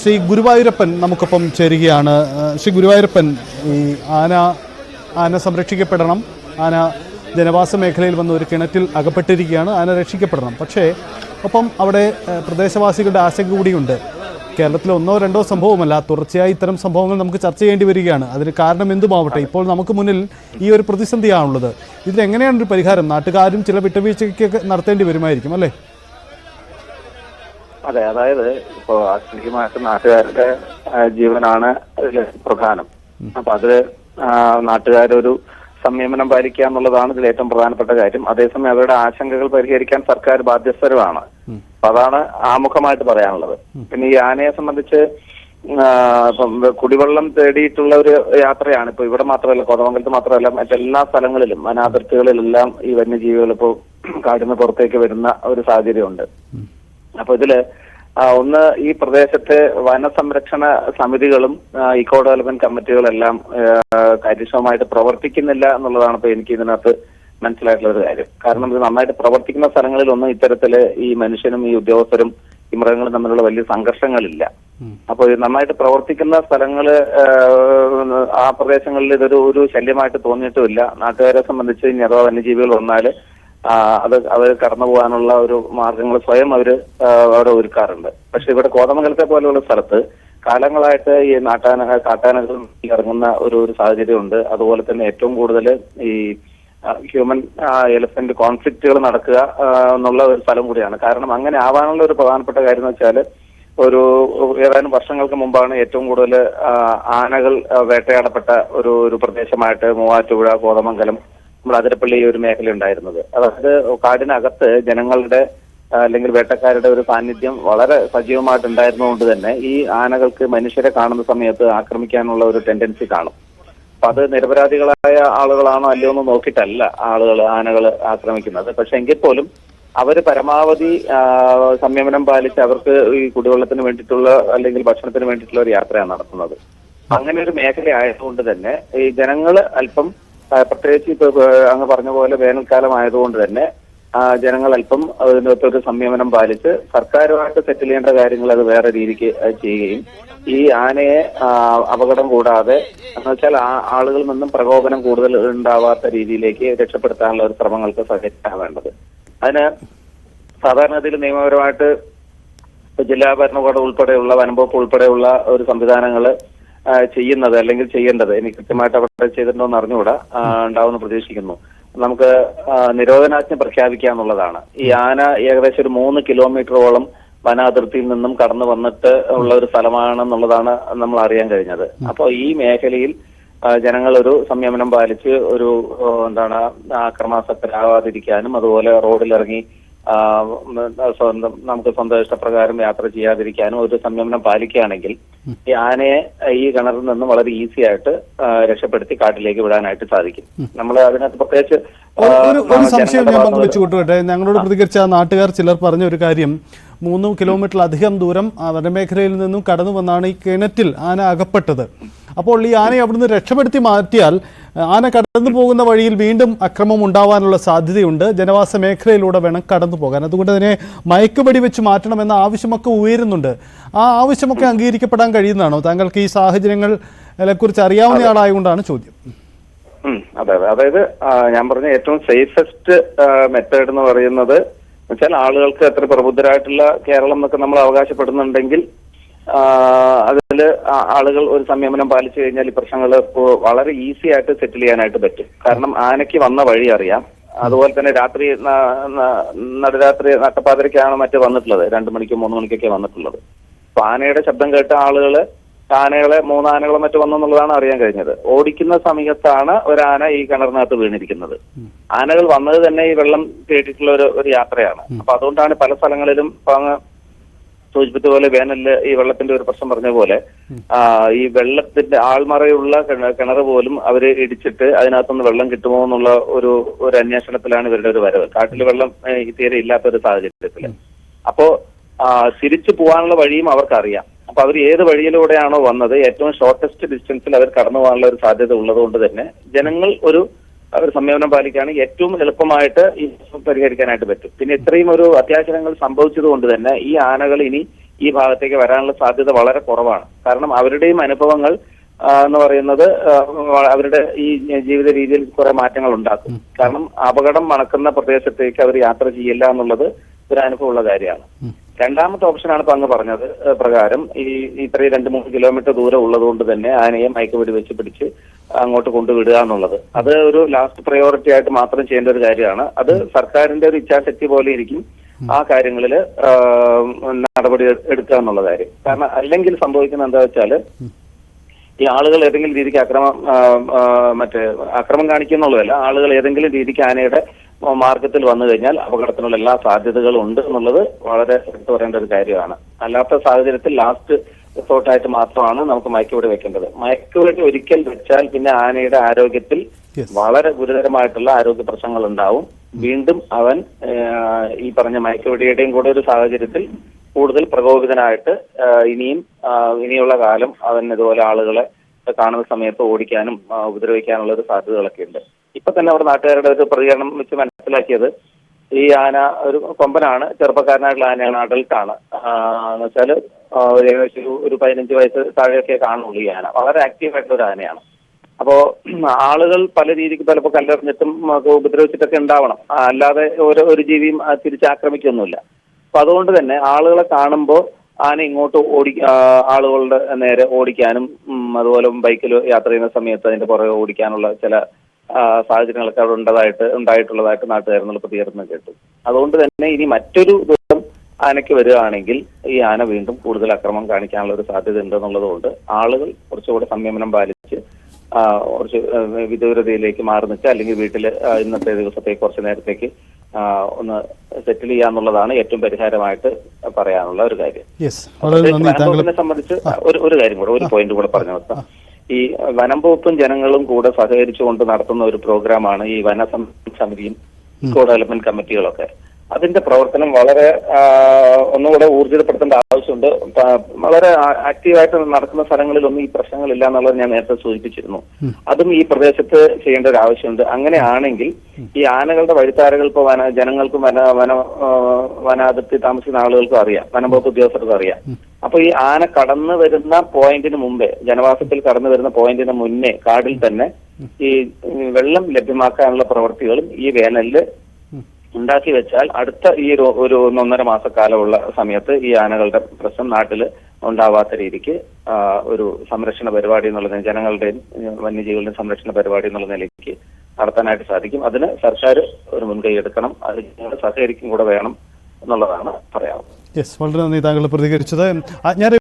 ശ്രീ ഗുരുവായൂരപ്പൻ നമുക്കൊപ്പം ചേരുകയാണ്. ശ്രീ ഗുരുവായൂരപ്പൻ, ഈ ആന സംരക്ഷിക്കപ്പെടണം. ആന ജനവാസ മേഖലയിൽ വന്ന് ഒരു കിണറ്റിൽ അകപ്പെട്ടിരിക്കുകയാണ്. ആന രക്ഷിക്കപ്പെടണം. പക്ഷേ ഒപ്പം അവിടെ പ്രദേശവാസികളുടെ ആശങ്ക കൂടിയുണ്ട്. കേരളത്തിൽ ഒന്നോ രണ്ടോ സംഭവമല്ല, തുടർച്ചയായി ഇത്തരം സംഭവങ്ങൾ നമുക്ക് ചർച്ച ചെയ്യേണ്ടി വരികയാണ്. അതിന് കാരണം എന്തുമാവട്ടെ, ഇപ്പോൾ നമുക്ക് മുന്നിൽ ഈ ഒരു പ്രതിസന്ധിയാണുള്ളത്. ഇതിനെങ്ങനെയാണ് ഒരു പരിഹാരം? നാട്ടുകാരും ചില വിട്ടുവീഴ്ചയ്ക്കൊക്കെ നടത്തേണ്ടി വരുമായിരിക്കും, അല്ലേ? അതെ, അതായത് ഇപ്പോ ആത്യന്തികമായിട്ട് നാട്ടുകാരുടെ ജീവനാണ് അതിൽ പ്രധാനം. അപ്പൊ അതില് നാട്ടുകാരൊരു സംയമനം പാലിക്കുക എന്നുള്ളതാണ് ഇതിൽ ഏറ്റവും പ്രധാനപ്പെട്ട കാര്യം. അതേസമയം അവരുടെ ആശങ്കകൾ പരിഹരിക്കാൻ സർക്കാർ ബാധ്യസ്ഥരുമാണ്. അപ്പൊ അതാണ് ആമുഖമായിട്ട് പറയാനുള്ളത്. പിന്നെ ഈ ആനയെ സംബന്ധിച്ച് ഇപ്പം കുടിവെള്ളം തേടിയിട്ടുള്ള ഒരു യാത്രയാണ്. ഇപ്പൊ ഇവിടെ മാത്രമല്ല, കോതമംഗലത്ത് മാത്രമല്ല, മറ്റെല്ലാ സ്ഥലങ്ങളിലും വനാതിർത്തികളിലെല്ലാം ഈ വന്യജീവികൾ ഇപ്പോൾ കാടിന് പുറത്തേക്ക് വരുന്ന ഒരു സാഹചര്യമുണ്ട്. അപ്പൊ ഇതില് ഒന്ന്, ഈ പ്രദേശത്തെ വനസംരക്ഷണ സമിതികളും ഇക്കോ ഡെവലപ്മെന്റ് കമ്മിറ്റികളെല്ലാം കാര്യക്ഷമമായിട്ട് പ്രവർത്തിക്കുന്നില്ല എന്നുള്ളതാണ് ഇപ്പൊ എനിക്ക് ഇതിനകത്ത് മനസ്സിലായിട്ടുള്ള ഒരു കാര്യം. കാരണം ഇത് നന്നായിട്ട് പ്രവർത്തിക്കുന്ന സ്ഥലങ്ങളിലൊന്നും ഇത്തരത്തില് ഈ മനുഷ്യനും ഈ ഉദ്യോഗസ്ഥരും ഈ മൃഗങ്ങളും തമ്മിലുള്ള വലിയ സംഘർഷങ്ങളില്ല. അപ്പോൾ ഇത് നന്നായിട്ട് പ്രവർത്തിക്കുന്ന സ്ഥലങ്ങള് ആ പ്രദേശങ്ങളിൽ ഇതൊരു ശല്യമായിട്ട് തോന്നിയിട്ടുമില്ല. നാട്ടുകാരെ സംബന്ധിച്ച് ഇനി അഥവാ വന്യജീവികൾ വന്നാല് അത് അവർ കടന്നു പോകാനുള്ള ഒരു മാർഗങ്ങൾ സ്വയം അവിടെ ഒരുക്കാറുണ്ട്. പക്ഷെ ഇവിടെ കോതമംഗലത്തെ പോലെയുള്ള സ്ഥലത്ത് കാലങ്ങളായിട്ട് ഈ കാട്ടാനകൾ ഇറങ്ങുന്ന ഒരു സാഹചര്യമുണ്ട്. അതുപോലെ തന്നെ ഏറ്റവും കൂടുതൽ ഈ ഹ്യൂമൻ എലിഫന്റ് കോൺഫ്ലിക്റ്റുകൾ നടക്കുക എന്നുള്ള ഒരു സ്ഥലം കൂടിയാണ്. കാരണം അങ്ങനെ ആവാനുള്ള ഒരു പ്രധാനപ്പെട്ട കാര്യം എന്ന് വെച്ചാൽ, ഏതാനും വർഷങ്ങൾക്ക് മുമ്പാണ് ഏറ്റവും കൂടുതൽ ആനകൾ വേട്ടയാടപ്പെട്ട ഒരു പ്രദേശമായിട്ട് മൂവാറ്റുപുഴ, കോതമംഗലം, നമ്മുടെ അതിരപ്പള്ളി ഒരു മേഖല ഉണ്ടായിരുന്നത്. അതായത് കാടിനകത്ത് ജനങ്ങളുടെ അല്ലെങ്കിൽ വേട്ടക്കാരുടെ ഒരു സാന്നിധ്യം വളരെ സജീവമായിട്ട് ഉണ്ടായിരുന്നതുകൊണ്ട് തന്നെ ഈ ആനകൾക്ക് മനുഷ്യരെ കാണുന്ന സമയത്ത് ആക്രമിക്കാനുള്ള ഒരു ടെൻഡൻസി കാണും. അപ്പൊ അത് നിരപരാധികളായ ആളുകളാണോ അല്ലയോ എന്ന് നോക്കിയിട്ടല്ല ആനകൾ ആക്രമിക്കുന്നത്. പക്ഷെ എങ്കിൽ പോലും അവര് പരമാവധി സംയമനം പാലിച്ച് അവർക്ക് ഈ കുടിവെള്ളത്തിന് വേണ്ടിയിട്ടുള്ള അല്ലെങ്കിൽ ഭക്ഷണത്തിന് വേണ്ടിയിട്ടുള്ള ഒരു യാത്രയാണ് നടത്തുന്നത്. അങ്ങനെ ഒരു മേഖല ആയതുകൊണ്ട് തന്നെ ഈ ജനങ്ങൾ അല്പം, പ്രത്യേകിച്ച് ഇപ്പൊ അങ്ങ് പറഞ്ഞ പോലെ വേനൽക്കാലം ആയതുകൊണ്ട് തന്നെ ജനങ്ങൾ അല്പം അതിനകത്തൊരു സംയമനം പാലിച്ച് സർക്കാരുമായിട്ട് സെറ്റിൽ ചെയ്യേണ്ട കാര്യങ്ങൾ അത് വേറെ രീതിക്ക് ചെയ്യുകയും ഈ ആനയെ അപകടം കൂടാതെ എന്ന് വെച്ചാൽ ആളുകളിൽ നിന്നും പ്രകോപനം കൂടുതൽ ഉണ്ടാവാത്ത രീതിയിലേക്ക് രക്ഷപ്പെടുത്താനുള്ള ഒരു ശ്രമങ്ങൾക്ക് സഹകരിക്കാൻ വേണ്ടത്. അതിന് സാധാരണഗതിയിൽ നിയമപരമായിട്ട് ജില്ലാ ഭരണകൂടം ഉൾപ്പെടെയുള്ള വനംവകുപ്പ് ഉൾപ്പെടെയുള്ള ഒരു സംവിധാനങ്ങൾ ചെയ്യുന്നത് അല്ലെങ്കിൽ ചെയ്യേണ്ടത്, എനിക്ക് കൃത്യമായിട്ട് അവിടെ ചെയ്തിട്ടുണ്ടോന്ന് അറിഞ്ഞുകൂടാ, ഉണ്ടാവുമെന്ന് പ്രതീക്ഷിക്കുന്നു. നമുക്ക് നിരോധനാജ്ഞ പ്രഖ്യാപിക്കാന്നുള്ളതാണ്. ഈ ആന ഏകദേശം ഒരു 3 കിലോമീറ്ററോളം വനാതിർത്തിയിൽ നിന്നും കടന്നു വന്നിട്ട് ഉള്ള ഒരു സ്ഥലമാണെന്നുള്ളതാണ് നമ്മൾ അറിയാൻ കഴിഞ്ഞത്. അപ്പോൾ ഈ മേഖലയിൽ ജനങ്ങൾ ഒരു സംയമനം പാലിച്ച് ആക്രമാസക്തരാകാതിരിക്കാനും അതുപോലെ റോഡിലിറങ്ങി നമുക്ക് സ്വന്തം ഇഷ്ടപ്രകാരം യാത്ര ചെയ്യാതിരിക്കാനും ഒരു സംയമനം പാലിക്കുകയാണെങ്കിൽ ഈ ആനയെ ഈ കിണറിൽ നിന്നും വളരെ ഈസി ആയിട്ട് രക്ഷപ്പെടുത്തി കാട്ടിലേക്ക് വിടാനായിട്ട് സാധിക്കും. നമ്മൾ അതിനകത്ത് പ്രത്യേകിച്ച് ഒരു സംശയം ഞാൻ പങ്കുവെച്ചുകൊട്ടെ. ഞങ്ങളോട് പ്രതികരിച്ച നാട്ടുകാർ ചിലർ പറഞ്ഞ ഒരു കാര്യം, 3 കിലോമീറ്ററിലധികം ദൂരം വനമേഖലയിൽ നിന്നും കടന്നു വന്നാണ് ഈ കിണറ്റിൽ ആന അകപ്പെട്ടത്. അപ്പോൾ ഈ ആനയെ അവിടുന്ന് രക്ഷപ്പെടുത്തി മാറ്റിയാൽ ആന കടന്നു പോകുന്ന വഴിയിൽ വീണ്ടും അക്രമം ഉണ്ടാവാനുള്ള സാധ്യതയുണ്ട്. ജനവാസ മേഖലയിലൂടെ വേണം കടന്നു പോകാൻ. അതുകൊണ്ട് തന്നെ മയക്കുവെടി വെച്ച് മാറ്റണമെന്ന ആവശ്യമൊക്കെ ഉയരുന്നുണ്ട്. ആ ആവശ്യമൊക്കെ അംഗീകരിക്കപ്പെടാൻ കഴിയുന്നതാണോ? താങ്കൾക്ക് ഈ സാഹചര്യങ്ങളെ കുറിച്ച് അറിയാവുന്നയാളായതുകൊണ്ടാണ് ചോദ്യം. അതെ, അതായത് ഞാൻ പറഞ്ഞ ഏറ്റവും സേഫസ്റ്റ് മെത്തേഡ് എന്ന് പറയുന്നത് വെച്ചാൽ ആളുകൾക്ക് എത്ര പ്രബുദ്ധരായിട്ടുള്ള കേരളം എന്നൊക്കെ നമ്മൾ അവകാശപ്പെടുന്നുണ്ടെങ്കിൽ അതില് ആളുകൾ ഒരു സംയമനം പാലിച്ചു കഴിഞ്ഞാൽ ഈ പ്രശ്നങ്ങൾ വളരെ ഈസി ആയിട്ട് സെറ്റിൽ ചെയ്യാനായിട്ട് പറ്റും. കാരണം ആനയ്ക്ക് വന്ന വഴി അറിയാം. അതുപോലെ തന്നെ നടുരാത്രി നട്ടപ്പാതിരക്കാണ് മറ്റു വന്നിട്ടുള്ളത്, 2 മണിക്കും 3 മണിക്കൊക്കെ വന്നിട്ടുള്ളത്. അപ്പൊ ആനയുടെ ശബ്ദം കേട്ട ആളുകള് 3 ആനകളോ മറ്റു വന്നെന്നുള്ളതാണ് അറിയാൻ കഴിഞ്ഞത്. ഓടിക്കുന്ന സമയത്താണ് ഒരാന ഈ കിണറിനകത്ത് വീണിരിക്കുന്നത്. ആനകൾ വന്നത് തന്നെ ഈ വെള്ളം തേടിയിട്ടുള്ള ഒരു യാത്രയാണ്. അപ്പൊ അതുകൊണ്ടാണ് പല സ്ഥലങ്ങളിലും സൂചിപ്പിച്ച പോലെ വേനലില് ഈ വെള്ളത്തിന്റെ ഒരു പ്രശ്നം പറഞ്ഞ പോലെ ഈ വെള്ളത്തിന്റെ ആൾമറയുള്ള കിണർ പോലും അവര് ഇടിച്ചിട്ട് അതിനകത്തുനിന്ന് വെള്ളം കിട്ടുമോ എന്നുള്ള ഒരു അന്വേഷണത്തിലാണ് ഇവരുടെ ഒരു വരവ്. കാട്ടിൽ വെള്ളം തീരെ ഇല്ലാത്ത ഒരു സാഹചര്യത്തില്. അപ്പോ തിരിച്ചു പോകാനുള്ള വഴിയും അവർക്കറിയാം. അപ്പൊ അവർ ഏത് വഴിയിലൂടെയാണോ വന്നത് ഏറ്റവും ഷോർട്ടസ്റ്റ് ഡിസ്റ്റൻസിൽ അവർ കടന്നു പോകാനുള്ള ഒരു സാധ്യത ഉള്ളതുകൊണ്ട് തന്നെ ജനങ്ങൾ ഒരു സംയമനം പാലിക്കുകയാണെങ്കിൽ ഏറ്റവും എളുപ്പമായിട്ട് ഈ പരിഹരിക്കാനായിട്ട് പറ്റും. പിന്നെ ഇത്രയും ഒരു അത്യാചാരങ്ങൾ സംഭവിച്ചത് കൊണ്ട് തന്നെ ഈ ആനകൾ ഇനി ഈ ഭാഗത്തേക്ക് വരാനുള്ള സാധ്യത വളരെ കുറവാണ്. കാരണം അവരുടെയും അനുഭവങ്ങൾ എന്ന് പറയുന്നത് അവരുടെ ഈ ജീവിത രീതിയിൽ കുറെ മാറ്റങ്ങൾ ഉണ്ടാക്കും. കാരണം അപകടം മണക്കുന്ന പ്രദേശത്തേക്ക് അവർ യാത്ര ചെയ്യില്ല എന്നുള്ളത് ഒരു അനുഭവമുള്ള കാര്യമാണ്. രണ്ടാമത്തെ ഓപ്ഷനാണ് ഇപ്പൊ അങ്ങ് പറഞ്ഞത് പ്രകാരം ഇത്രയും 2-3 കിലോമീറ്റർ ദൂരം ഉള്ളതുകൊണ്ട് തന്നെ ആനയെ മയക്കുവെടി വെച്ച് പിടിച്ച് അങ്ങോട്ട് കൊണ്ടുവിടുക എന്നുള്ളത് അത് ഒരു ലാസ്റ്റ് പ്രയോറിറ്റി ആയിട്ട് മാത്രം ചെയ്യേണ്ട ഒരു കാര്യമാണ്. അത് സർക്കാരിന്റെ ഒരു ഇച്ഛാശക്തി പോലെ ഇരിക്കും ആ കാര്യങ്ങളിൽ നടപടി എടുക്കുക എന്നുള്ള കാര്യം. കാരണം അല്ലെങ്കിൽ സംഭവിക്കുന്നത് എന്താ വെച്ചാല് ഈ ആളുകൾ ഏതെങ്കിലും രീതിക്ക് അക്രമം കാണിക്കുന്നുള്ളതല്ല, ആളുകൾ ഏതെങ്കിലും രീതിക്ക് ആനയുടെ മാർഗത്തിൽ വന്നു കഴിഞ്ഞാൽ അപകടത്തിനുള്ള എല്ലാ സാധ്യതകളും ഉണ്ട് എന്നുള്ളത് വളരെ എടുത്തു പറയേണ്ട ഒരു കാര്യമാണ്. അല്ലാത്ത സാഹചര്യത്തിൽ ലാസ്റ്റ് റിസോർട്ടായിട്ട് മാത്രമാണ് നമുക്ക് മയക്കുവെടി വെക്കേണ്ടത്. മയക്കുവെടി ഒരിക്കൽ വെച്ചാൽ പിന്നെ ആനയുടെ ആരോഗ്യത്തിൽ വളരെ ഗുരുതരമായിട്ടുള്ള ആരോഗ്യ പ്രശ്നങ്ങൾ ഉണ്ടാവും. വീണ്ടും അവൻ ഈ പറഞ്ഞ മയക്കുവെടിയുടെയും കൂടെ ഒരു സാഹചര്യത്തിൽ കൂടുതൽ പ്രകോപിതനായിട്ട് ഇനിയുള്ള കാലം അവൻ ഇതുപോലെ ആളുകളെ കാണുന്ന സമയത്ത് ഓടിക്കാനും ഉപദ്രവിക്കാനുള്ള ഒരു സാധ്യതകളൊക്കെ ഉണ്ട്. ഇപ്പൊ തന്നെ അവിടെ നാട്ടുകാരുടെ ഒരു പ്രതികരണം വെച്ച് മനസ്സിലാക്കിയത് ഈ ആന ഒരു കൊമ്പനാണ്, ചെറുപ്പക്കാരനായിട്ടുള്ള ആനയാണ്, അഡൽട്ടാണ്. എന്ന് വെച്ചാല് ഏകദേശം ഒരു 15 വയസ്സ് താഴെയൊക്കെ കാണുള്ളൂ. ഈ ആന വളരെ ആക്റ്റീവായിട്ടുള്ള ഒരു ആനയാണ്. അപ്പോ ആളുകൾ പല രീതിക്ക് പലപ്പോൾ കല്ലെറിഞ്ഞിട്ടും ഉപദ്രവിച്ചിട്ടൊക്കെ ഉണ്ടാവണം, അല്ലാതെ ഒരു ജീവിയും തിരിച്ചാക്രമിക്കൊന്നുമില്ല. അപ്പൊ അതുകൊണ്ട് തന്നെ ആളുകളെ കാണുമ്പോൾ ആന ഇങ്ങോട്ട് ആളുകളുടെ നേരെ ഓടിക്കാനും അതുപോലെ ബൈക്കിൽ യാത്ര ചെയ്യുന്ന സമയത്ത് അതിന്റെ പുറകെ ഓടിക്കാനുള്ള ചില സാഹചര്യങ്ങളൊക്കെ അവിടെ ഉണ്ടായിട്ടുള്ളതായിട്ട് നാട്ടുകാരെന്നുള്ള പ്രതികരണം കേട്ടു. അതുകൊണ്ട് തന്നെ ഇനി മറ്റൊരു ദിവസം ആനയ്ക്ക് വരികയാണെങ്കിൽ ഈ ആന വീണ്ടും കൂടുതൽ അക്രമം കാണിക്കാനുള്ള ഒരു സാധ്യത ഉണ്ടെന്നുള്ളത് കൊണ്ട് ആളുകൾ കുറച്ചുകൂടെ സംയമനം പാലിച്ച് കുറച്ച് വിദൂരതയിലേക്ക് മാറി നിൽക്കുക, അല്ലെങ്കിൽ വീട്ടിൽ ഇന്നത്തെ ദിവസത്തേക്ക് കുറച്ച് നേരത്തേക്ക് ഒന്ന് സെറ്റിൽ ചെയ്യാന്നുള്ളതാണ് ഏറ്റവും പരിഹാരമായിട്ട് പറയാനുള്ള ഒരു കാര്യം. വനംവകുപ്പിനെ സംബന്ധിച്ച് ഒരു കാര്യം കൂടെ, ഒരു പോയിന്റ് കൂടെ പറഞ്ഞു നിർത്താം. ഈ വനംവകുപ്പും ജനങ്ങളും കൂടെ സഹകരിച്ചുകൊണ്ട് നടത്തുന്ന ഒരു പ്രോഗ്രാമാണ് ഈ വന സമിതിയും ഇക്കോ ഡെവലപ്മെന്റ് കമ്മിറ്റികളൊക്കെ. അതിന്റെ പ്രവർത്തനം വളരെ ഒന്നുകൂടെ ഊർജിതപ്പെടുത്തേണ്ട ആവശ്യമുണ്ട്. വളരെ ആക്റ്റീവായിട്ട് നടക്കുന്ന സ്ഥലങ്ങളിലൊന്നും ഈ പ്രശ്നങ്ങളില്ല എന്നുള്ളത് ഞാൻ നേരത്തെ സൂചിപ്പിച്ചിരുന്നു. അതും ഈ പ്രദേശത്ത് ചെയ്യേണ്ട ഒരു ആവശ്യമുണ്ട്. അങ്ങനെയാണെങ്കിൽ ഈ ആനകളുടെ വഴിത്താരകൾ ഇപ്പോൾ ജനങ്ങൾക്കും വനാതിർത്തി താമസിക്കുന്ന ആളുകൾക്കും അറിയാം, വനംവകുപ്പ് ഉദ്യോഗസ്ഥർക്കും അറിയാം. അപ്പൊ ഈ ആന കടന്നു വരുന്ന പോയിന്റിന് മുമ്പേ, ജനവാസത്തിൽ കടന്നു വരുന്ന പോയിന്റിന് മുന്നേ കാടിൽ തന്നെ ഈ വെള്ളം ലഭ്യമാക്കാനുള്ള പ്രവൃത്തികളും ഈ വേനലില് ഉണ്ടാക്കി വെച്ചാൽ അടുത്ത ഈ ഒരു 1.5 മാസക്കാലമുള്ള സമയത്ത് ഈ ആനകളുടെ പ്രശ്നം നാട്ടിൽ ഉണ്ടാവാത്ത രീതിക്ക് ഒരു സംരക്ഷണ പരിപാടി എന്നുള്ള ജനങ്ങളുടെയും വന്യജീവികളുടെയും സംരക്ഷണ പരിപാടി എന്നുള്ള നിലയ്ക്ക് നടത്താനായിട്ട് സാധിക്കും. അതിന് സർക്കാർ ഒരു മുൻകൈ എടുക്കണം, അത് സഹകരിക്കും കൂടെ വേണം എന്നുള്ളതാണ് പറയാവുന്നത്. വളരെ നന്ദി താങ്കൾ പ്രതികരിച്ചത്.